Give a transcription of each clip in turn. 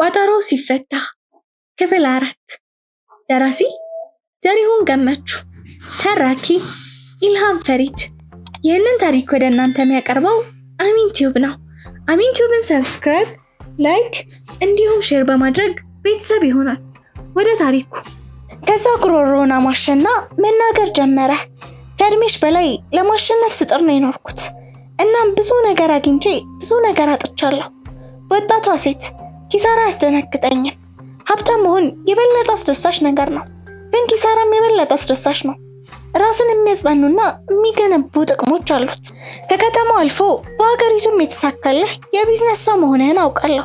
ቋጠሮ ሲፈታ ክፍል 4 ደራሲ ዘሪሁን ገመቹ ተራኪ ኢልሃም ፈሪድ ይህንን ታሪክ ወደ እናንተ የሚያቀርበው አሚን ቲዩብ ነው። አሚን ቲዩብን ሰብስክራይብ፣ ላይክ እንዲሁም ሼር በማድረግ ቤተሰብ ይሆናል። ወደ ታሪኩ ከዛ ጉሮሮውን አማሸና መናገር ጀመረ። ከእድሜሽ በላይ ለማሸነፍ ስጥር ነው የኖርኩት። እናም ብዙ ነገር አግኝቼ ብዙ ነገር አጥቻለሁ። ወጣቷ ሴት ኪሳራ አያስደነግጠኝም። ሀብታም መሆን የበለጠ አስደሳች ነገር ነው፣ ግን ኪሳራም የበለጠ አስደሳች ነው። ራስን የሚያጽናኑና የሚገነቡ ጥቅሞች አሉት። ከከተማው አልፎ በሀገሪቱም የተሳካለህ የቢዝነስ ሰው መሆንህን አውቃለሁ።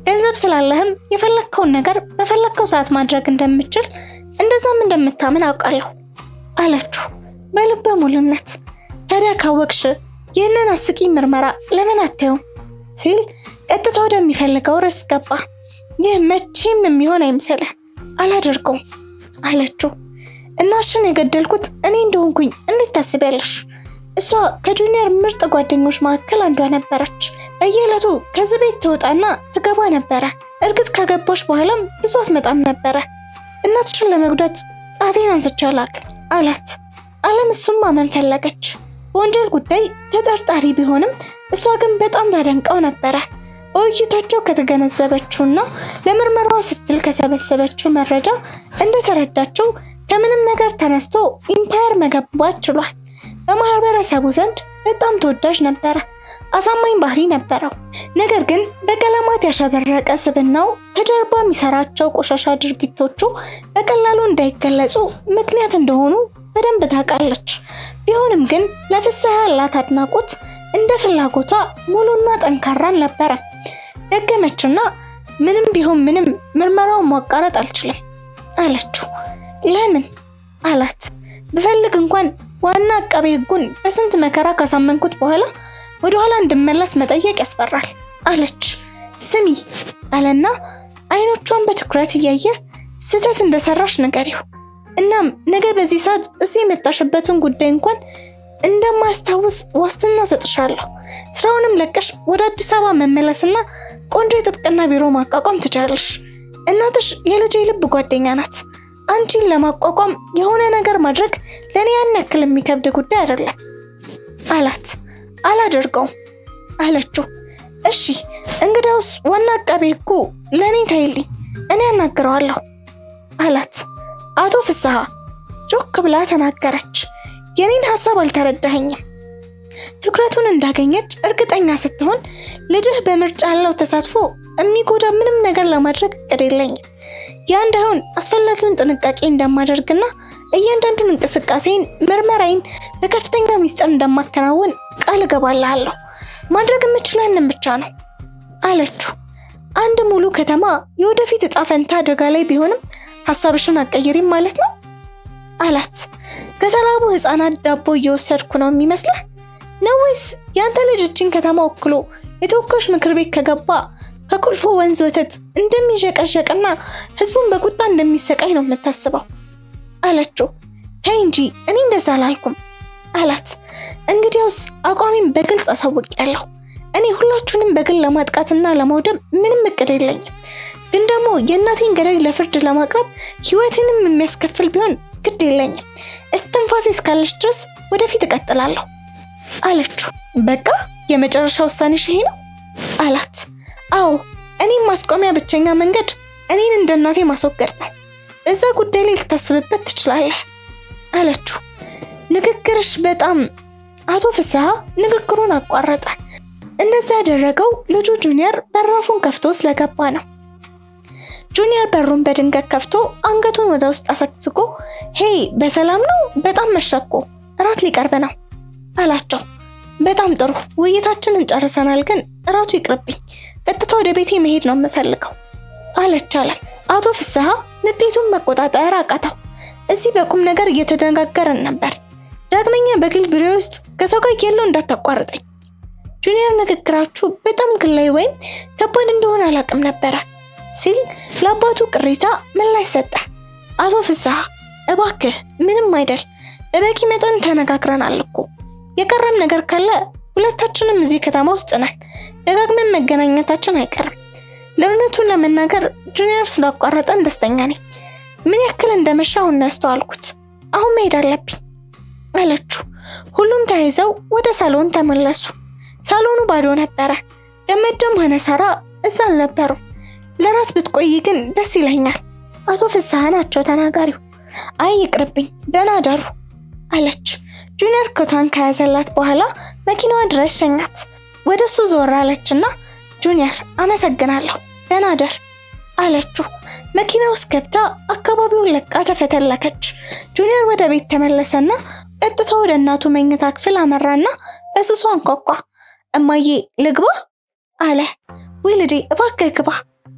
ገንዘብ ስላለህም የፈለግከውን ነገር በፈለግከው ሰዓት ማድረግ እንደምችል እንደዛም እንደምታምን አውቃለሁ አለችው በልበ ሙሉነት። ታዲያ ካወቅሽ ይህንን አስቂኝ ምርመራ ለምን አታዩም ሲል ቀጥታ ወደሚፈልገው ርዕስ ገባ። ይህ መቼም የሚሆን አይመስልህ፣ አላደርገውም አለችው። እናትሽን የገደልኩት እኔ እንደሆንኩኝ እንዴት ታስቢያለሽ? እሷ ከጁኒየር ምርጥ ጓደኞች መካከል አንዷ ነበረች። በየዕለቱ ከዚህ ቤት ትወጣና ትገባ ነበረ። እርግጥ ካገባሽ በኋላም ብዙ አትመጣም ነበረ። እናትሽን ለመጉዳት ጣቴን አንስቼ አላውቅም አላት። አለም እሱም ማመን ፈለገች። በወንጀል ጉዳይ ተጠርጣሪ ቢሆንም እሷ ግን በጣም ታደንቀው ነበረ። በውይይታቸው ከተገነዘበችውና ለምርመራዋ ስትል ከሰበሰበችው መረጃ እንደተረዳችው ከምንም ነገር ተነስቶ ኢምፓየር መገንባት ችሏል። በማህበረሰቡ ዘንድ በጣም ተወዳጅ ነበረ። አሳማኝ ባህሪ ነበረው። ነገር ግን በቀለማት ያሸበረቀ ስብዕናው ከጀርባ የሚሰራቸው ቆሻሻ ድርጊቶቹ በቀላሉ እንዳይገለጹ ምክንያት እንደሆኑ በደንብ ታውቃለች። ቢሆንም ግን ለፍስሐ ያላት አድናቆት እንደ ፍላጎቷ ሙሉና ጠንካራን ነበረ። ደገመችና ምንም ቢሆን ምንም ምርመራውን ማቋረጥ አልችልም አለችው። ለምን አላት። ብፈልግ እንኳን ዋና አቃቤ ሕጉን በስንት መከራ ካሳመንኩት በኋላ ወደኋላ እንድመለስ መጠየቅ ያስፈራል አለች። ስሚ አለና አይኖቿን በትኩረት እያየ ስህተት እንደሰራሽ ንገሪው። እናም ነገ በዚህ ሰዓት እዚህ የመጣሽበትን ጉዳይ እንኳን እንደማያስታውስ ዋስትና ሰጥሻለሁ። ስራውንም ለቀሽ ወደ አዲስ አበባ መመለስና ቆንጆ የጥብቅና ቢሮ ማቋቋም ትችላለሽ። እናትሽ የልጄ ልብ ጓደኛ ናት። አንቺን ለማቋቋም የሆነ ነገር ማድረግ ለኔ ያን ያክል የሚከብድ ጉዳይ አይደለም አላት። አላደርገውም አለችው። እሺ እንግዲያውስ ዋና አቃቤ ሕጉ ለኔ ታይልኝ፣ እኔ አናግረዋለሁ አላት። አቶ ፍስሐ ጆክ ብላ ተናገረች። የኔን ሐሳብ አልተረዳኸኝም። ትኩረቱን እንዳገኘች እርግጠኛ ስትሆን ልጅህ በምርጫ ያለው ተሳትፎ የሚጎዳ ምንም ነገር ለማድረግ እቅድ የለኝም። ያ እንዳይሆን አስፈላጊውን ጥንቃቄ እንደማደርግና እያንዳንዱን እንቅስቃሴን ምርመራዬን በከፍተኛ ሚስጥር እንደማከናውን ቃል እገባልሃለሁ። ማድረግ የምችለንን ብቻ ነው አለችው። አንድ ሙሉ ከተማ የወደፊት እጣ ፈንታ አደጋ ላይ ቢሆንም ሐሳብሽን አትቀይሪም ማለት ነው አላት። ከተራቡ ህፃናት ዳቦ እየወሰድኩ ነው የሚመስልህ ነው ወይስ ያንተ ልጅ እቺን ከተማ ወክሎ የተወካዮች ምክር ቤት ከገባ ከቁልፎ ወንዝ ወተት እንደሚዠቀዠቅና ህዝቡን በቁጣ እንደሚሰቃይ ነው የምታስበው አለችው። ተይ እንጂ እኔ እንደዛ አላልኩም አላት። እንግዲያውስ አቋሜን በግልጽ አሳውቄያለሁ። እኔ ሁላችሁንም በግል ለማጥቃትና ለማውደም ምንም እቅድ የለኝም። ግን ደግሞ የእናቴን ገዳይ ለፍርድ ለማቅረብ ህይወትንም የሚያስከፍል ቢሆን ግድ የለኝም። እስትንፋሴ እስካለች ድረስ ወደፊት እቀጥላለሁ አለችው። በቃ የመጨረሻ ውሳኔሽ ይሄ ነው አላት። አዎ፣ እኔም ማስቆሚያ ብቸኛ መንገድ እኔን እንደ እናቴ ማስወገድ ነው። እዛ ጉዳይ ላይ ልታስብበት ትችላለህ አለችው። ንግግርሽ በጣም አቶ ፍስሐ ንግግሩን አቋረጠ። እንደዛ ያደረገው ልጁ ጁኒየር በራፉን ከፍቶ ስለገባ ነው። ጁኒየር በሩን በድንገት ከፍቶ አንገቱን ወደ ውስጥ አሰግስጎ ሄይ በሰላም ነው? በጣም መሸኮ እራት ሊቀርብ ነው አላቸው። በጣም ጥሩ፣ ውይይታችንን ጨርሰናል፣ ግን እራቱ ይቅርብኝ፣ ቀጥታ ወደ ቤቴ መሄድ ነው የምፈልገው አለች አለም። አቶ ፍስሐ ንዴቱን መቆጣጠር አቃተው። እዚህ በቁም ነገር እየተነጋገርን ነበር። ዳግመኛ በግል ቢሮ ውስጥ ከሰው ጋር ያለው እንዳታቋርጠኝ። ጁኒየር ንግግራችሁ በጣም ግላዊ ወይም ከባድ እንደሆነ አላውቅም ነበረ ሲል ለአባቱ ቅሬታ ምላሽ ሰጠ። አቶ ፍስሐ እባክህ ምንም አይደል፣ በበቂ መጠን ተነጋግረናል እኮ። የቀረም ነገር ካለ ሁለታችንም እዚህ ከተማ ውስጥ ነን፣ ደጋግመን መገናኘታችን አይቀርም። ለእውነቱን ለመናገር ጁኒየር ስላቋረጠን ደስተኛ ነኝ። ምን ያክል እንደመሻው እናስተዋልኩት። አሁን መሄድ አለብኝ አለችው። ሁሉም ተያይዘው ወደ ሳሎን ተመለሱ። ሳሎኑ ባዶ ነበረ። ገመድም ሆነ ሳራ እዛ አልነበሩም። ለራት ብትቆይ ግን ደስ ይለኛል። አቶ ፍስሐ ናቸው ተናጋሪው። አይ ይቅርብኝ፣ ደህና አደሩ አለች። ጁኒየር ኮቷን ከያዘላት በኋላ መኪናዋ ድረስ ሸኛት። ወደሱ ዞር አለችና ጁኒየር አመሰግናለሁ፣ ደህና አደር አለችው። መኪና ውስጥ ገብታ አካባቢውን ለቃ ተፈተለከች። ጁኒየር ወደ ቤት ተመለሰና ቀጥታ ወደ እናቱ መኝታ ክፍል አመራና በስሱ አንኳኳ። እማዬ ልግባ አለ። ወይ ልጄ እባክህ ግባ።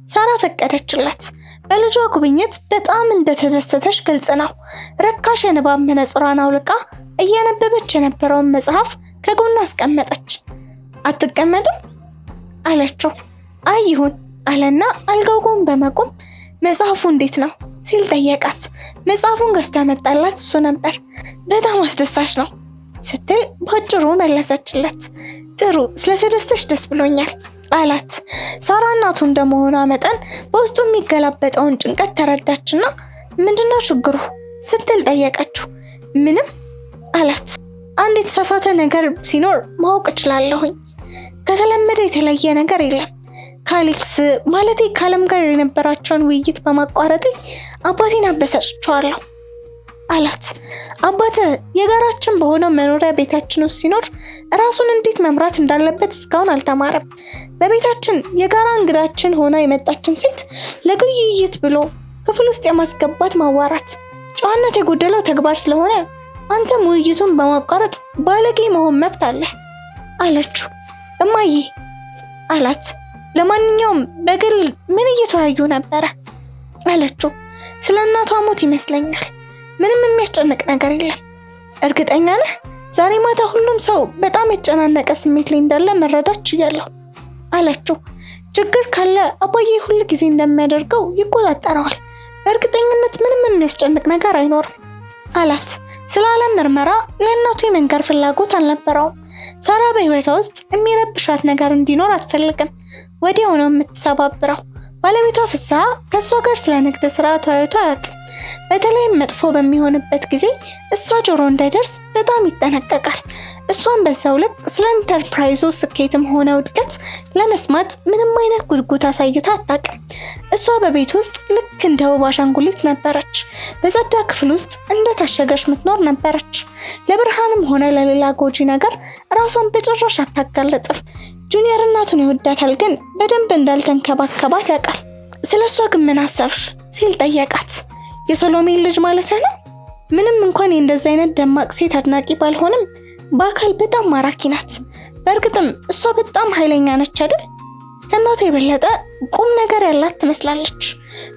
ሳራ ፈቀደችለት። በልጇ ጉብኝት በጣም እንደተደሰተች ግልጽ ነው። ረካሽ የንባብ መነጽሯን አውልቃ እያነበበች የነበረውን መጽሐፍ ከጎኑ አስቀመጠች። አትቀመጥም አለችው። አይ ይሁን አለና አልጋው ጎን በመቆም መጽሐፉ እንዴት ነው ሲል ጠየቃት። መጽሐፉን ገዝቶ ያመጣላት እሱ ነበር። በጣም አስደሳች ነው ስትል ባጭሩ መለሰችለት። ጥሩ፣ ስለተደሰተሽ ደስ ብሎኛል አላት። ሳራ እናቱ እንደመሆኗ መጠን በውስጡ የሚገላበጠውን ጭንቀት ተረዳችና ምንድነው ችግሩ ስትል ጠየቀችው። ምንም አላት። አንድ የተሳሳተ ነገር ሲኖር ማወቅ እችላለሁኝ። ከተለመደ የተለየ ነገር የለም። ከአሌክስ ማለቴ ከዓለም ጋር የነበራቸውን ውይይት በማቋረጥ አባቴን አበሳጭቸዋለሁ አላት። አባቴ የጋራችን በሆነው መኖሪያ ቤታችን ውስጥ ሲኖር ራሱን እንዴት መምራት እንዳለበት እስካሁን አልተማረም። በቤታችን የጋራ እንግዳችን ሆና የመጣችን ሴት ለውይይት ብሎ ክፍል ውስጥ የማስገባት ማዋራት ጨዋነት የጎደለው ተግባር ስለሆነ አንተም ውይይቱን በማቋረጥ ባለጌ መሆን መብት አለ አለችው። እማዬ አላት። ለማንኛውም በግል ምን እየተወያዩ ነበረ አለችው። ስለ እናቷ ሞት ይመስለኛል። ምንም የሚያስጨንቅ ነገር የለም። እርግጠኛ ነህ? ዛሬ ማታ ሁሉም ሰው በጣም የተጨናነቀ ስሜት ላይ እንዳለ መረዳት ችያለሁ አለችው። ችግር ካለ አባዬ ሁሉ ጊዜ እንደሚያደርገው ይቆጣጠረዋል። በእርግጠኝነት ምንም የሚያስጨንቅ ነገር አይኖርም አላት። ስለ ዓለም ምርመራ ለእናቱ የመንገር ፍላጎት አልነበረውም። ሳራ በህይወቷ ውስጥ የሚረብሻት ነገር እንዲኖር አትፈልግም። ወዲያው ነው የምትሰባብረው። ባለቤቷ ፍስሐ ከእሷ ጋር ስለ ንግድ ስራ ተወያይቶ አያውቅም። በተለይም መጥፎ በሚሆንበት ጊዜ እሷ ጆሮ እንዳይደርስ በጣም ይጠነቀቃል። እሷን በዛው ልክ ስለ ኢንተርፕራይዙ ስኬትም ሆነ ውድቀት ለመስማት ምንም አይነት ጉጉት አሳይታ አታውቅም። እሷ በቤት ውስጥ ልክ እንደ ውብ አሻንጉሊት ነበረች። በጸዳ ክፍል ውስጥ እንደታሸገች ምትኖር ነበረች። ለብርሃንም ሆነ ለሌላ ጎጂ ነገር ራሷን በጭራሽ አታጋለጥም። ጁኒየር እናቱን ይወዳታል፣ ግን በደንብ እንዳልተንከባከባት ያውቃል። ስለሷ ግን ምን አሰብሽ ሲል ጠየቃት። የሰሎሜን ልጅ ማለት ነው። ምንም እንኳን እንደዚህ አይነት ደማቅ ሴት አድናቂ ባልሆንም በአካል በጣም ማራኪ ናት። በእርግጥም እሷ በጣም ኃይለኛ ነች አይደል? ከእናቷ የበለጠ ቁም ነገር ያላት ትመስላለች።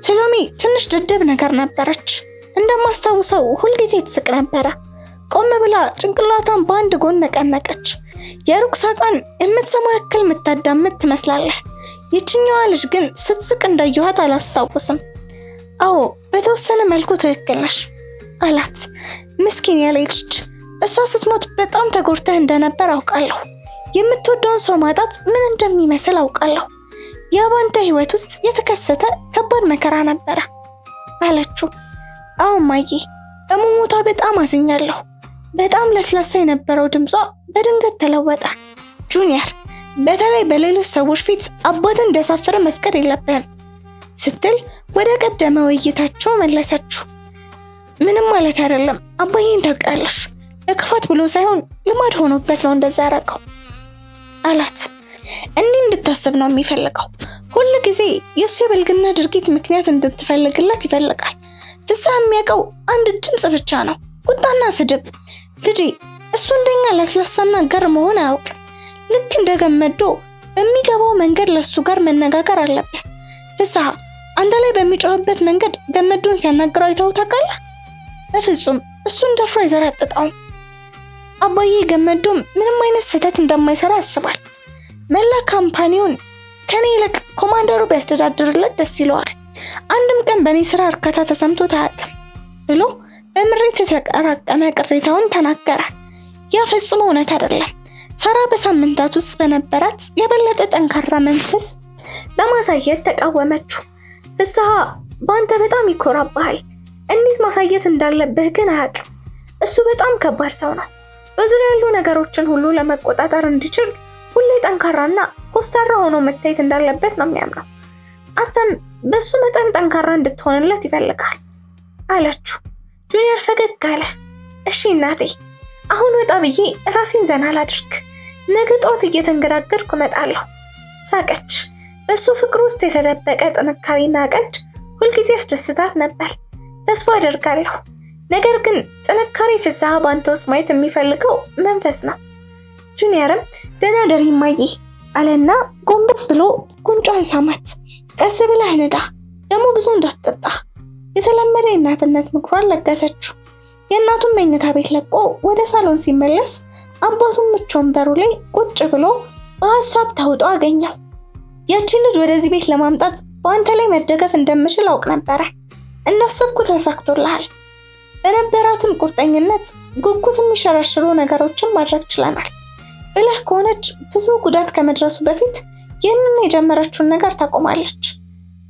ሰሎሜ ትንሽ ደደብ ነገር ነበረች። እንደማስታውሰው ሁልጊዜ ትስቅ ነበረ። ቆም ብላ ጭንቅላቷን በአንድ ጎን ነቀነቀች። የሩቅ ሳቋን የምትሰማው ያክል የምታዳምጥ ትመስላለህ። ይችኛዋ ልጅ ግን ስትስቅ እንዳየኋት አላስታውስም። አዎ በተወሰነ መልኩ ትክክል ነሽ አላት። ምስኪን ያለ ልጅ። እሷ ስትሞት በጣም ተጎድተህ እንደነበር አውቃለሁ። የምትወደውን ሰው ማጣት ምን እንደሚመስል አውቃለሁ። ያ ባንተ ህይወት ውስጥ የተከሰተ ከባድ መከራ ነበረ አለችው። አዎ እማዬ፣ በመሞቷ በጣም አዝኛለሁ። በጣም ለስላሳ የነበረው ድምጿ በድንገት ተለወጠ። ጁኒየር፣ በተለይ በሌሎች ሰዎች ፊት አባትን እንዲያሳፍር መፍቀድ የለብህም ስትል ወደ ቀደመ ውይይታቸው መለሰችው። ምንም ማለት አይደለም አባዬን ታውቂያለሽ፣ ለክፋት ብሎ ሳይሆን ልማድ ሆኖበት ነው እንደዛ ያደረገው አላት። እንዲህ እንድታስብ ነው የሚፈልገው። ሁሉ ጊዜ የእሱ የብልግና ድርጊት ምክንያት እንድትፈልግለት ይፈልጋል። ፍስሐ የሚያውቀው አንድ ድምፅ ብቻ ነው፣ ቁጣና ስድብ። ልጄ፣ እሱ እንደኛ ለስላሳና ገር መሆን አያውቅም። ልክ እንደገመዶ በሚገባው መንገድ ለሱ ጋር መነጋገር አለብህ። ፍስሐ አንተ ላይ በሚጮህበት መንገድ ገመዶን ሲያናግረው አይተኸው ታውቃለህ? በፍጹም እሱን ደፍሮ አይዘረጥጠውም። አባዬ ገመዶም ምንም አይነት ስህተት እንደማይሰራ ያስባል። መላ ካምፓኒውን ከኔ ይልቅ ኮማንደሩ ቢያስተዳድርለት ደስ ይለዋል። አንድም ቀን በእኔ ስራ እርካታ ተሰምቶት አያውቅም ብሎ በምሬት የተቀራቀመ ቅሬታውን ተናገረ። ያ ፈጽሞ እውነት አይደለም። ሳራ በሳምንታት ውስጥ በነበራት የበለጠ ጠንካራ መንፈስ በማሳየት ተቃወመችው። ፍስሐ በአንተ በጣም ይኮራብሃል። እንዴት ማሳየት እንዳለብህ ግን አያውቅም። እሱ በጣም ከባድ ሰው ነው። በዙሪያ ያሉ ነገሮችን ሁሉ ለመቆጣጠር እንዲችል ሁሌ ጠንካራና ኮስታራ ሆኖ መታየት እንዳለበት ነው የሚያምነው። አንተም በሱ መጠን ጠንካራ እንድትሆንለት ይፈልጋል አለችው። ጁኒየር ፈገግ አለ። እሺ እናቴ፣ አሁን ወጣ ብዬ ራሴን ዘና ላድርግ። ነገ ጠዋት እየተንገዳገድኩ እመጣለሁ። ሳቀች። በሱ ፍቅር ውስጥ የተደበቀ ጥንካሬና ቀልድ ሁልጊዜ ያስደስታት ነበር። ተስፋ አደርጋለሁ። ነገር ግን ጥንካሬ ፍስሐ ባንተ ውስጥ ማየት የሚፈልገው መንፈስ ነው። ጁኒየርም ደህና ደሪ እማዬ አለና ጎንበስ ብሎ ጉንጯን ሳማት። ቀስ ብለህ ንዳ፣ ደግሞ ብዙ እንዳትጠጣ። የተለመደ የእናትነት ምክሯን ለገሰችው። የእናቱን መኝታ ቤት ለቆ ወደ ሳሎን ሲመለስ አባቱን ምቹ ወንበሩ ላይ ቁጭ ብሎ በሀሳብ ተውጦ አገኘው። ያቺን ልጅ ወደዚህ ቤት ለማምጣት በአንተ ላይ መደገፍ እንደምችል አውቅ ነበረ። እንዳሰብኩት ተሳክቶልሃል። በነበራትም ቁርጠኝነት ጉጉት የሚሸረሽሩ ነገሮችን ማድረግ ችለናል። ብልህ ከሆነች ብዙ ጉዳት ከመድረሱ በፊት ይህንን የጀመረችውን ነገር ታቆማለች።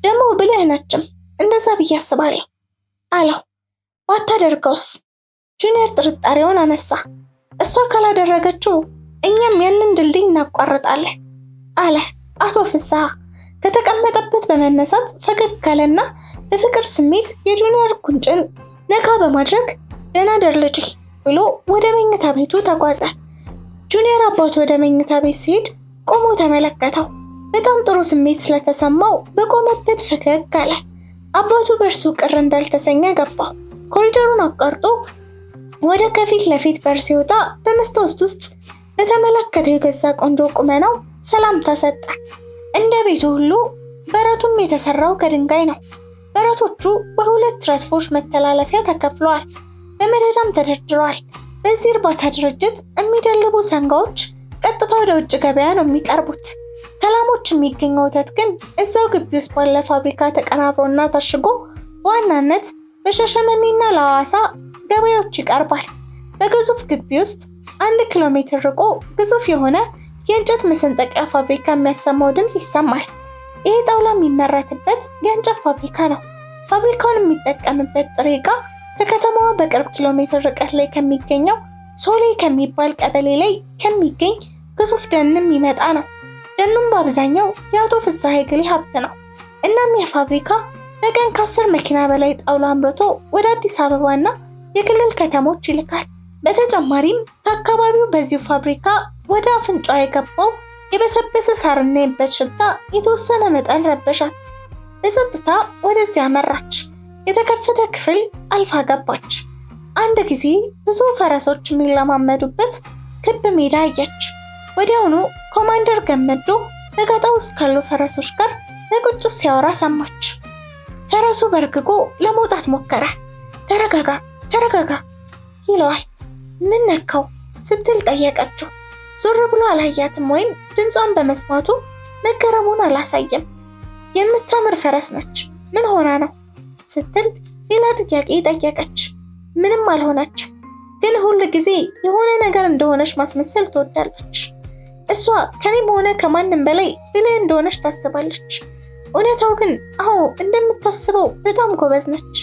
ደግሞ ብልህ ነችም፣ እንደዛ ብዬ አስባለሁ አለው። ባታደርገውስ? ጁኒየር ጥርጣሬውን አነሳ። እሷ ካላደረገችው እኛም ያንን ድልድይ እናቋርጣለን አለ። አቶ ፍስሐ ከተቀመጠበት በመነሳት ፈገግ አለና በፍቅር ስሜት የጁኒየር ጉንጭን ነካ በማድረግ ደህና ደር ልጄ ብሎ ወደ መኝታ ቤቱ ተጓዘ። ጁኒየር አባቱ ወደ መኝታ ቤት ሲሄድ ቆሞ ተመለከተው። በጣም ጥሩ ስሜት ስለተሰማው በቆመበት ፈገግ አለ። አባቱ በእርሱ ቅር እንዳልተሰኘ ገባው። ኮሪደሩን አቋርጦ ወደ ከፊት ለፊት በር ሲወጣ በመስታወት ውስጥ ለተመለከተው የገዛ ቆንጆ ቁመናው ሰላምታ ሰጠ። እንደ ቤቱ ሁሉ በረቱም የተሰራው ከድንጋይ ነው። በረቶቹ በሁለት ረድፎች መተላለፊያ ተከፍለዋል፣ በመደዳም ተደርድረዋል። በዚህ እርባታ ድርጅት የሚደልቡ ሰንጋዎች ቀጥታ ወደ ውጭ ገበያ ነው የሚቀርቡት። ከላሞች የሚገኘው ወተት ግን እዛው ግቢ ውስጥ ባለ ፋብሪካ ተቀናብሮና ታሽጎ በዋናነት በሻሸመኔና ለሐዋሳ ገበያዎች ይቀርባል። በግዙፍ ግቢ ውስጥ 1 ኪሎ ሜትር ርቆ ግዙፍ የሆነ የእንጨት መሰንጠቂያ ፋብሪካ የሚያሰማው ድምፅ ይሰማል። ይሄ ጣውላ የሚመረትበት የእንጨት ፋብሪካ ነው። ፋብሪካውን የሚጠቀምበት ጥሬ ዕቃ ከከተማዋ በቅርብ ኪሎ ሜትር ርቀት ላይ ከሚገኘው ሶሌ ከሚባል ቀበሌ ላይ ከሚገኝ ግዙፍ ደንም ይመጣ ነው። ደኑም በአብዛኛው የአቶ ፍስሐ የግል ሀብት ነው። እናም የፋብሪካ በቀን ከ10 መኪና በላይ ጣውላ አምርቶ ወደ አዲስ አበባና የክልል ከተሞች ይልካል። በተጨማሪም ከአካባቢው በዚሁ ፋብሪካ ወደ አፍንጫ የገባው የበሰበሰ ሳርና የበት ሽታ የተወሰነ መጠን ረበሻት። በጸጥታ ወደዚያ አመራች። የተከፈተ ክፍል አልፋ ገባች። አንድ ጊዜ ብዙ ፈረሶች የሚለማመዱበት ክብ ሜዳ አየች። ወዲያውኑ ኮማንደር ገመዶ በጋጣ ውስጥ ካሉ ፈረሶች ጋር በቁጭት ሲያወራ ሰማች። ፈረሱ በርግጎ ለመውጣት ሞከረ። ተረጋጋ ተረጋጋ ይለዋል። ምን ነካው ስትል ጠየቀችው። ዞር ብሎ አላያትም ወይም ድምጿን በመስማቱ መገረሙን አላሳየም። የምታምር ፈረስ ነች፣ ምን ሆና ነው ስትል ሌላ ጥያቄ ጠየቀች። ምንም አልሆነችም፣ ግን ሁል ጊዜ የሆነ ነገር እንደሆነች ማስመሰል ትወዳለች። እሷ ከኔም ሆነ ከማንም በላይ ብልህ እንደሆነች ታስባለች። እውነታው ግን አዎ እንደምታስበው በጣም ጎበዝ ነች።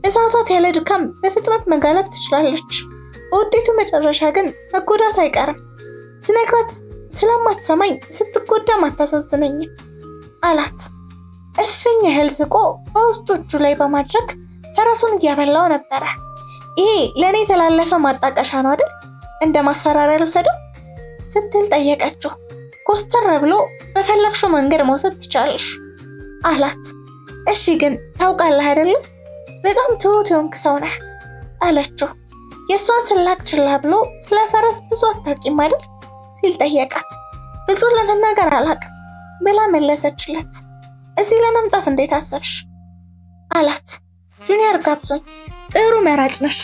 ለሰዓታት ያለ ድካም በፍጥነት መጋለብ ትችላለች። በውጤቱ መጨረሻ ግን መጎዳት አይቀርም። ስነግራት ስለማትሰማኝ ስትጎዳም አታሳዝነኝም አላት። እፍኝ ያህል ስቆ በውስጡ እጁ ላይ በማድረግ ፈረሱን እያበላው ነበረ። ይሄ ለእኔ የተላለፈ ማጣቀሻ ነው አይደል? እንደ ማስፈራሪያ ልውሰደው ስትል ጠየቀችው። ኮስተር ብሎ በፈለግሽው መንገድ መውሰድ ትቻለሽ አላት። እሺ ግን ታውቃለህ አይደለም በጣም ትሁት የሆንክ ሰው ነህ አለችው። የእሷን ስላቅ ችላ ብሎ ስለ ፈረስ ብዙ አታውቂም አይደል ሲል ጠየቃት። ብዙ ለመናገር አላውቅም ብላ መለሰችለት። እዚህ ለመምጣት እንዴት አሰብሽ አላት። ጁኒየር ጋብዞኝ። ጥሩ መራጭ ነሽ።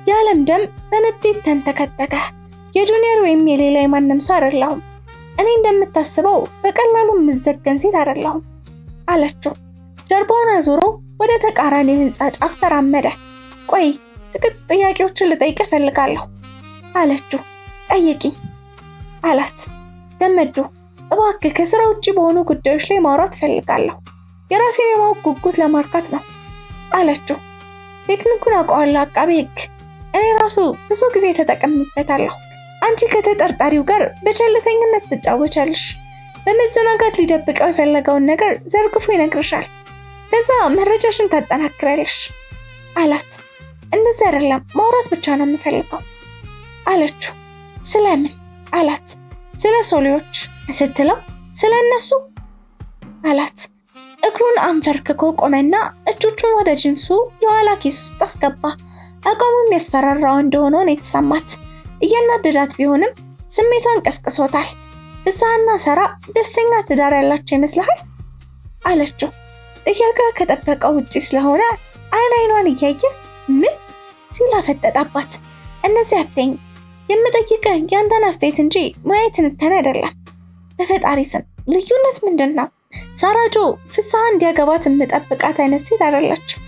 የዓለም ደም በንዴት ተንተከተከ። የጁኒየር ወይም የሌላ የማንም ሰው አይደለሁም። እኔ እንደምታስበው በቀላሉ የምዘገን ሴት አይደለሁም አለችው። ጀርባውን አዙሮ ወደ ተቃራኒው ህንፃ ጫፍ ተራመደ። ቆይ ጥቂት ጥያቄዎችን ልጠይቅህ እፈልጋለሁ አለችው። ጠይቂኝ አላት። ገመዱ እባክህ ከስራ ውጪ በሆኑ ጉዳዮች ላይ ማውራት ፈልጋለሁ። የራሴን የማወቅ ጉጉት ለማርካት ነው አለችው። ቴክኒኩን አውቀዋለሁ አቃቤ ሕግ። እኔ ራሱ ብዙ ጊዜ ተጠቅሜበታለሁ። አንቺ ከተጠርጣሪው ጋር በቸልተኝነት ትጫወቻለሽ። በመዘናጋት ሊደብቀው የፈለገውን ነገር ዘርግፎ ይነግርሻል። ከዛ መረጃሽን ታጠናክራለሽ አላት። እንደዚህ አይደለም፣ ማውራት ብቻ ነው የምፈልገው አለችው። ስለምን አላት። ስለ ሶሊዎች ስትለው ስለ እነሱ አላት። እግሩን አንፈርክኮ ቆመና እጆቹን ወደ ጂንሱ የኋላ ኪስ ውስጥ አስገባ። አቋሙ የሚያስፈራራው እንደሆነ ነው የተሰማት። እያናደዳት ቢሆንም ስሜቷን ቀስቅሶታል። ፍስሐና ሰራ ደስተኛ ትዳር ያላቸው ይመስልሃል አለችው። ጥያቄዋ ከጠበቀው ውጪ ስለሆነ አይኗን እያየ ምን ሲል አፈጠጣባት። እነዚህ አትይኝ፣ የምጠይቅህ ያንተን አስተያየት እንጂ ሙያዊ ትንታኔ አይደለም። በፈጣሪ ስም ልዩነት ምንድን ነው? ሳራጆ ፍስሐ እንዲያገባት የምጠብቃት አይነት ሴት አይደለችም።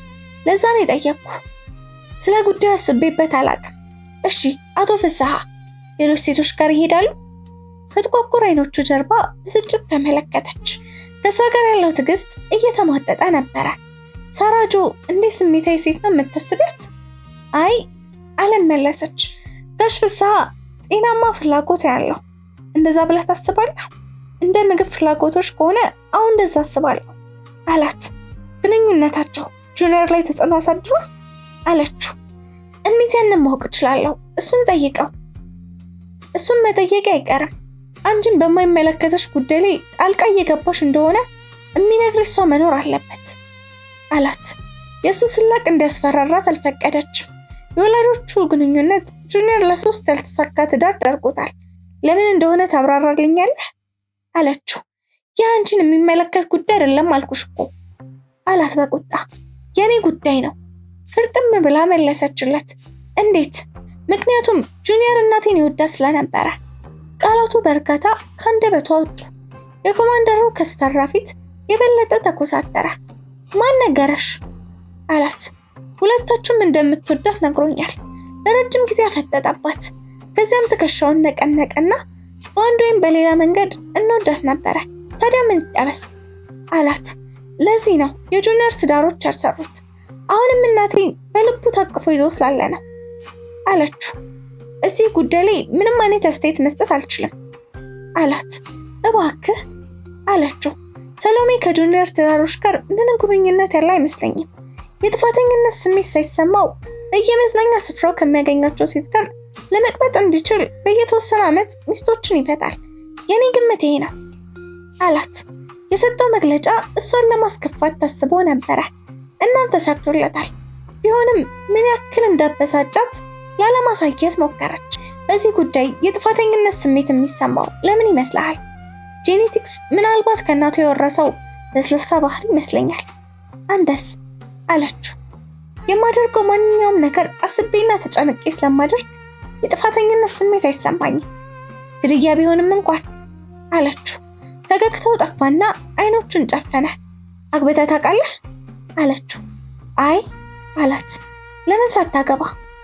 ለዛ ነው የጠየቅኩ። ስለ ጉዳዩ አስቤበት አላውቅም። እሺ አቶ ፍስሐ ሌሎች ሴቶች ጋር ይሄዳሉ? ከጥቋቁር አይኖቹ ጀርባ ብስጭት ተመለከተች። ከሷ ጋር ያለው ትዕግስት እየተሟጠጠ ነበረ። ሳራጆ እንዴት ስሜታዊ ሴት ነው የምታስቢያት? አይ አለም መለሰች። ጋሽ ፍስሐ ጤናማ ፍላጎት ያለው እንደዛ ብላ ታስባለህ? እንደ ምግብ ፍላጎቶች ከሆነ አሁን እንደዛ አስባለሁ አላት። ግንኙነታቸው ጁኒየር ላይ ተጽዕኖ አሳድሯል አለችው። እንዴት ያንን ማወቅ እችላለሁ? እሱን ጠይቀው። እሱን መጠየቅ አይቀርም። አንቺን በማይመለከተሽ ጉዳይ ላይ ጣልቃ እየገባሽ እንደሆነ የሚነግርሽ ሰው መኖር አለበት አላት። የሱ ስላቅ እንዲያስፈራራት አልፈቀደችም። የወላጆቹ ግንኙነት ጁኒየር ለ3 ያልተሳካ ትዳር ዳርጎታል። ለምን እንደሆነ ታብራራልኛለህ አለችው። ያ አንቺን የሚመለከት ጉዳይ አይደለም አልኩሽ እኮ አላት በቁጣ። የኔ ጉዳይ ነው ፍርጥም ብላ መለሰችለት። እንዴት? ምክንያቱም ጁኒየር እናቴን ይወዳት ስለነበረ። ቃላቱ በእርጋታ ከአንደበቷ ወጡ። የኮማንደሩ ከስተራ ፊት የበለጠ ተኮሳተረ። ማን ነገረሽ አላት። ሁለታችሁም እንደምትወዳት ነግሮኛል። ለረጅም ጊዜ አፈጠጠባት። ከዚያም ትከሻውን ነቀነቀና በአንድ ወይም በሌላ መንገድ እንወዳት ነበረ። ታዲያ ምን ይጠበስ አላት። ለዚህ ነው የጁኒየር ትዳሮች ያልሰሩት። አሁንም እናቴን በልቡ ታቅፎ ይዞ ስላለ ነው አለችው። እዚህ ጉዳይ ላይ ምንም አይነት አስተያየት መስጠት አልችልም አላት። እባክህ አለችው። ሰሎሜ ከጁኒየር ትዳሮች ጋር ምንም ግንኙነት ያለ አይመስለኝም። የጥፋተኝነት ስሜት ሳይሰማው በየመዝናኛ ስፍራው ከሚያገኛቸው ሴት ጋር ለመቅበጥ እንዲችል በየተወሰነ ዓመት ሚስቶችን ይፈታል። የኔ ግምት ይሄ ነው አላት። የሰጠው መግለጫ እሷን ለማስከፋት ታስቦ ነበረ። እናም ተሳክቶለታል። ቢሆንም ምን ያክል እንዳበሳጫት ላለማሳየት ሞከረች። በዚህ ጉዳይ የጥፋተኝነት ስሜት የሚሰማው ለምን ይመስልሃል? ጄኔቲክስ ምናልባት ከእናቱ የወረሰው ለስላሳ ባህሪ ይመስለኛል። አንተስ አለችው። የማደርገው ማንኛውም ነገር አስቤና ተጨንቄ ስለማደርግ የጥፋተኝነት ስሜት አይሰማኝም፣ ግድያ ቢሆንም እንኳን አለችው። ፈገግታው ጠፋና አይኖቹን ጨፈነ። አግብተህ ታውቃለህ አለችው። አይ አላት። ለምን ሳታገባ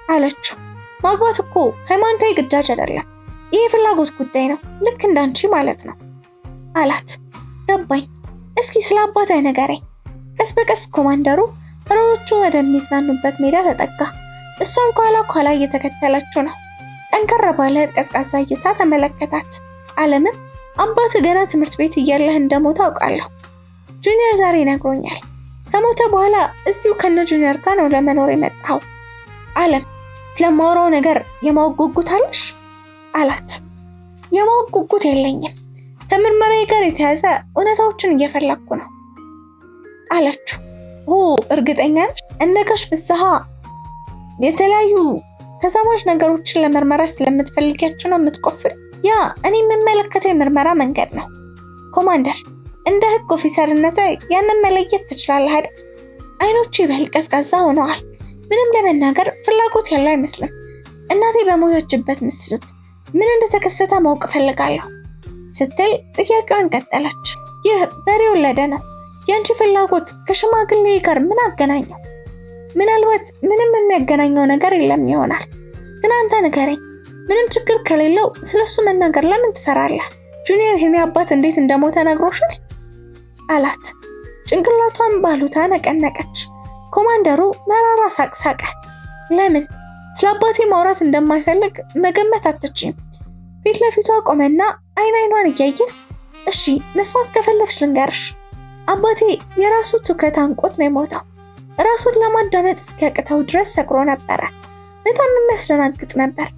አለችው። ማግባት እኮ ሃይማኖታዊ ግዳጅ አይደለም፣ ይህ ፍላጎት ጉዳይ ነው፣ ልክ እንዳንቺ ማለት ነው አላት። ገባኝ። እስኪ ስለ አባትህ ንገረኝ። ቀስ በቀስ ኮማንደሩ ፈረሶቹ ወደሚዝናኑበት ሜዳ ተጠጋ። እሷም ከኋላ እየተከተለችው ነው። ጠንከር ባለ ቀዝቃዛ እይታ ተመለከታት። አለምም አባትህ ገና ትምህርት ቤት እያለህ እንደሞተ አውቃለሁ። ጁኒየር ዛሬ ነግሮኛል። ከሞተ በኋላ እዚሁ ከነ ጁኒየር ጋር ነው ለመኖር የመጣው። አለም ስለማወራው ነገር የማወቅ ጉጉት አለሽ አላት። የማወቅ ጉጉት የለኝም፣ ከምርመራዬ ጋር የተያዘ እውነታዎችን እየፈለኩ ነው አለችው። እርግጠኛ ነሽ? እንደ ጋሽ ፍስሐ የተለያዩ ተዛማጅ ነገሮችን ለመርመራ ስለምትፈልጊያቸው ነው የምትቆፍሪ? ያ እኔ የምመለከተው የምርመራ መንገድ ነው ኮማንደር። እንደ ህግ ኦፊሰርነት ያንን መለየት ትችላለህ አይደል? አይኖቹ ይበልጥ ቀዝቃዛ ሆነዋል። ምንም ለመናገር ፍላጎት ያለው አይመስልም። እናቴ በሞተችበት ምሽት ምን እንደተከሰተ ማወቅ ፈልጋለሁ ስትል ጥያቄዋን ቀጠለች። ይህ በሬ ወለደ ነው። ያንቺ ፍላጎት ከሽማግሌ ጋር ምን አገናኘው? ምናልባት ምንም የሚያገናኘው ነገር የለም ይሆናል። ግን አንተ ንገረኝ፣ ምንም ችግር ከሌለው ስለሱ መናገር ለምን ትፈራለህ? ጁኒየር የኔ አባት እንዴት እንደሞተ ነግሮሻል አላት። ጭንቅላቷን ባሉታ ነቀነቀች። ኮማንደሩ መራራ ሳቅ ሳቀ። ለምን? ስለ አባቴ ማውራት እንደማይፈልግ መገመት አትችይም። ፊት ለፊቷ ቆመና አይኗን እያየ እሺ መስማት ከፈለግሽ ልንገርሽ፣ አባቴ የራሱ ትውከት አንቆት ነው የሞተው። ራሱን ለማዳመጥ እስኪያቅተው ድረስ ሰክሮ ነበረ። በጣም የሚያስደናግጥ ነበር።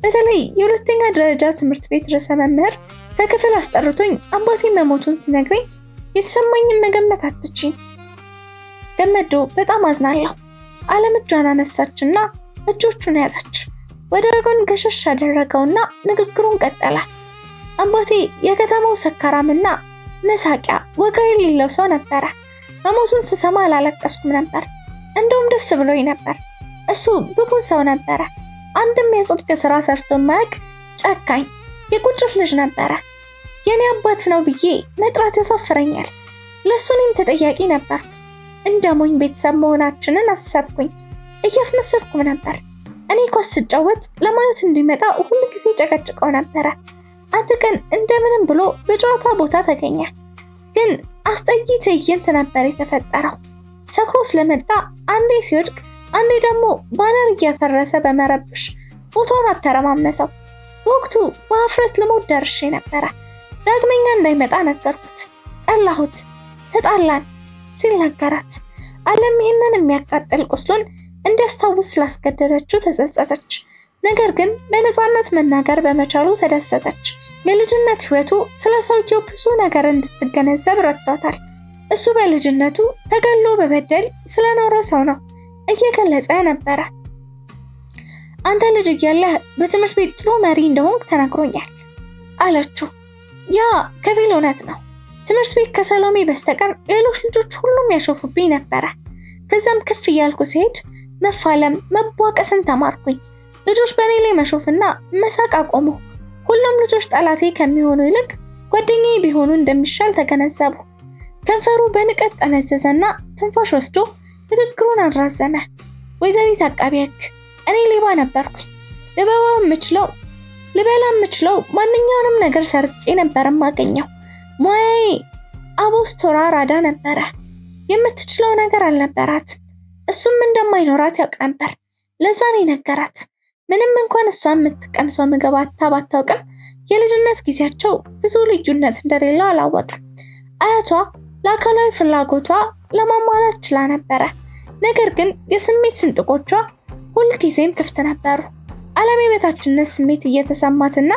በተለይ የሁለተኛ ደረጃ ትምህርት ቤት ርዕሰ መምህር ከክፍል አስጠርቶኝ አባቴ መሞቱን ሲነግረኝ የተሰማኝን መገመት አትችይም። ገመዶ በጣም አዝናለሁ። አለም እጇን አነሳችና እጆቹን ያዘች። ወደ ጎን ገሸሽ አደረገውና ንግግሩን ቀጠለ። አባቴ የከተማው ሰካራምና መሳቂያ ወጋይ የሌለው ሰው ነበረ። መሞቱን ስሰማ አላለቀስኩም ነበር፣ እንደውም ደስ ብሎኝ ነበር። እሱ ብኩን ሰው ነበረ። አንድም የጽድቅ ስራ ሰርቶ ማያውቅ ጨካኝ የቁጭት ልጅ ነበረ። የኔ አባት ነው ብዬ መጥራት ያሳፍረኛል። ለሱ እኔም ተጠያቂ ነበር። እንደሞኝ ቤተሰብ መሆናችንን አሰብኩኝ። እያስመሰልኩም ነበር። እኔ ኳስ ስጫወት ለማየት እንዲመጣ ሁሉ ጊዜ ጨቀጭቀው ነበረ። አንድ ቀን እንደምንም ብሎ በጨዋታ ቦታ ተገኘ። ግን አስጠይ ትዕይንት ነበር የተፈጠረው። ሰክሮ ስለመጣ አንዴ ሲወድቅ፣ አንዴ ደግሞ ባነር እያፈረሰ በመረብሽ ቦታውን አተረማመሰው። በወቅቱ በአፍረት ልሞት ደርሼ ነበረ። ዳግመኛ እንዳይመጣ ነገርኩት። ጠላሁት፣ ተጣላን ሲል ነገራት። አለም ይህንን የሚያቃጥል ቁስሉን እንዲያስታውስ ስላስገደደችው ተጸጸተች። ነገር ግን በነፃነት መናገር በመቻሉ ተደሰተች። የልጅነት ህይወቱ ስለ ሰውየው ብዙ ነገር እንድትገነዘብ ረድቷታል። እሱ በልጅነቱ ተገሎ በበደል ስለኖረ ሰው ነው እየገለጸ ነበረ። አንተ ልጅ እያለህ በትምህርት ቤት ጥሩ መሪ እንደሆንክ ተነግሮኛል አለችው። ያ ከፊል እውነት ነው። ትምህርት ቤት ከሰሎሜ በስተቀር ሌሎች ልጆች ሁሉም ያሾፉብኝ ነበረ። ከዛም ከፍ እያልኩ ሲሄድ መፋለም መቧቀስን ተማርኩኝ። ልጆች በእኔ ላይ መሾፍና መሳቅ አቆሙ። ሁሉም ልጆች ጠላቴ ከሚሆኑ ይልቅ ጓደኛዬ ቢሆኑ እንደሚሻል ተገነዘቡ። ከንፈሩ በንቀት ጠመዘዘና ትንፋሽ ወስዶ ንግግሩን አራዘመ። ወይዘሪት አቃቤ ሕግ፣ እኔ ሌባ ነበርኩኝ። ልበላ የምችለው ማንኛውንም ነገር ሰርቄ ነበር የማገኘው። ሙያዬ አቦስቶራ ራዳ ነበረ። የምትችለው ነገር አልነበራትም። እሱም እንደማይኖራት ያውቅ ነበር። ለዛ ነው ነገራት። ምንም እንኳን እሷ የምትቀምሰው ምግብ ባታውቅም የልጅነት ጊዜያቸው ብዙ ልዩነት እንደሌለው አላወቅም። አያቷ ለአካላዊ ፍላጎቷ ለማሟላት ችላ ነበረ። ነገር ግን የስሜት ስንጥቆቿ ሁልጊዜም ክፍት ነበሩ። አለም የበታችነት ስሜት እየተሰማትና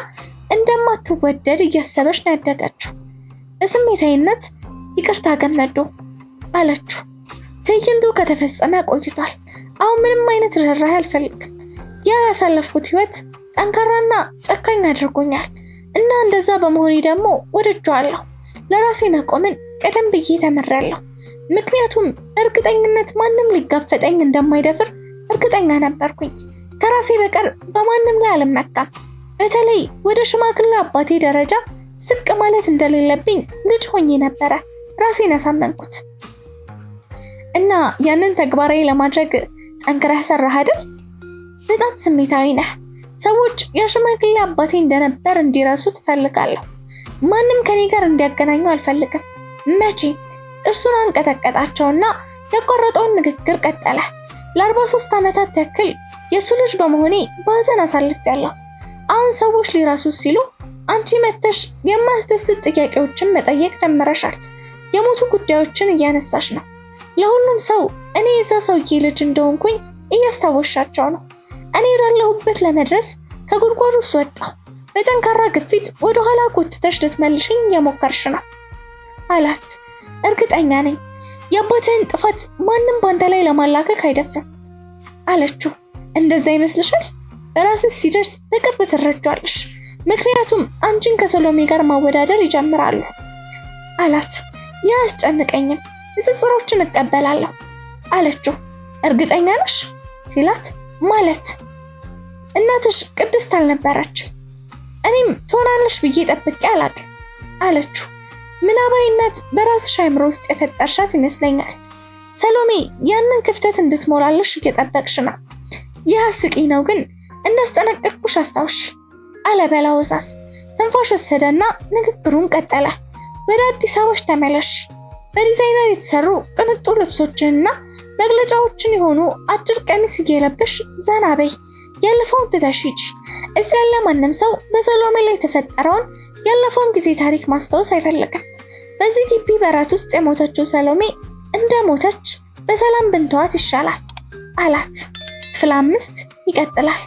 እንደማትወደድ እያሰበች ነው ያደገችው። በስሜታዊነት ይቅርታ ገመዶ አለችው። ትዕይንቱ ከተፈጸመ ቆይቷል። አሁን ምንም አይነት ርህራሄ አልፈልግም። ያ ያሳለፍኩት ህይወት ጠንካራና ጨካኝ አድርጎኛል እና እንደዛ በመሆኔ ደግሞ ወድጄዋለሁ። ለራሴ መቆምን ቀደም ብዬ ተምሬያለሁ። ምክንያቱም እርግጠኝነት ማንም ሊጋፈጠኝ እንደማይደፍር እርግጠኛ ነበርኩኝ። ከራሴ በቀር በማንም ላይ አልመካም። በተለይ ወደ ሽማግሌ አባቴ ደረጃ ዝቅ ማለት እንደሌለብኝ ልጅ ሆኜ ነበረ ራሴን ያሳመንኩት። እና ያንን ተግባራዊ ለማድረግ ጠንክረህ ሰራህ አይደል? በጣም ስሜታዊ ነህ። ሰዎች የሽማግሌ አባቴ እንደነበር እንዲረሱ ትፈልጋለሁ። ማንም ከኔ ጋር እንዲያገናኘው አልፈልግም። መቼ? ጥርሱን አንቀጠቀጣቸውና ያቋረጠውን ንግግር ቀጠለ። ለ43 ዓመታት ያክል የሱ ልጅ በመሆኔ በሐዘን አሳልፌያለሁ። አሁን ሰዎች ሊራሱ ሲሉ አንቺ መተሽ የማያስደስት ጥያቄዎችን መጠየቅ ጀምረሻል። የሞቱ ጉዳዮችን እያነሳሽ ነው። ለሁሉም ሰው እኔ የዛ ሰውዬ ልጅ እንደሆንኩኝ እያስታወሻቸው ነው። እኔ ወዳለሁበት ለመድረስ ከጉድጓዱ ውስጥ ወጣሁ። በጠንካራ ግፊት ወደ ኋላ ጎትተሽ ልትመልሽኝ እየሞከርሽ ነው አላት። እርግጠኛ ነኝ የአባትህን ጥፋት ማንም ባንተ ላይ ለማላከክ አይደፍርም አለችው። እንደዛ ይመስልሻል? በራስህ ሲደርስ በቅርብ ትረጃለሽ። ምክንያቱም አንቺን ከሰሎሜ ጋር ማወዳደር ይጀምራሉ አላት። ያ አያስጨንቀኝም፣ ንጽጽሮችን እቀበላለሁ አለችው። እርግጠኛ ነሽ ሲላት፣ ማለት እናትሽ ቅድስት አልነበረችም፣ እኔም ትሆናለሽ ብዬ ጠብቄ አላውቅም አለችው። ምናባዊነት በራስሽ አእምሮ ውስጥ የፈጠርሻት ይመስለኛል። ሰሎሜ ያንን ክፍተት እንድትሞላልሽ እየጠበቅሽ ነው። ይህ አስቂኝ ነው፣ ግን እንዳስጠነቀቅኩሽ አስታውሽ አለ በለሆሳስ። ትንፋሽ ወሰደና ንግግሩን ቀጠለ። ወደ አዲስ አበባሽ ተመለሽ። በዲዛይነር የተሰሩ ቅንጡ ልብሶችንና መግለጫዎችን የሆኑ አጭር ቀሚስ እየለበሽ ዘና በይ። ያለፈውን ትተሽ ሂጂ። እዚህ ያለ ማንም ሰው በሰሎሜ ላይ የተፈጠረውን ያለፈውን ጊዜ ታሪክ ማስታወስ አይፈልግም። በዚህ ግቢ በራት ውስጥ የሞተችው ሰሎሜ እንደ ሞተች በሰላም ብንተዋት ይሻላል አላት። ክፍል 5 ይቀጥላል።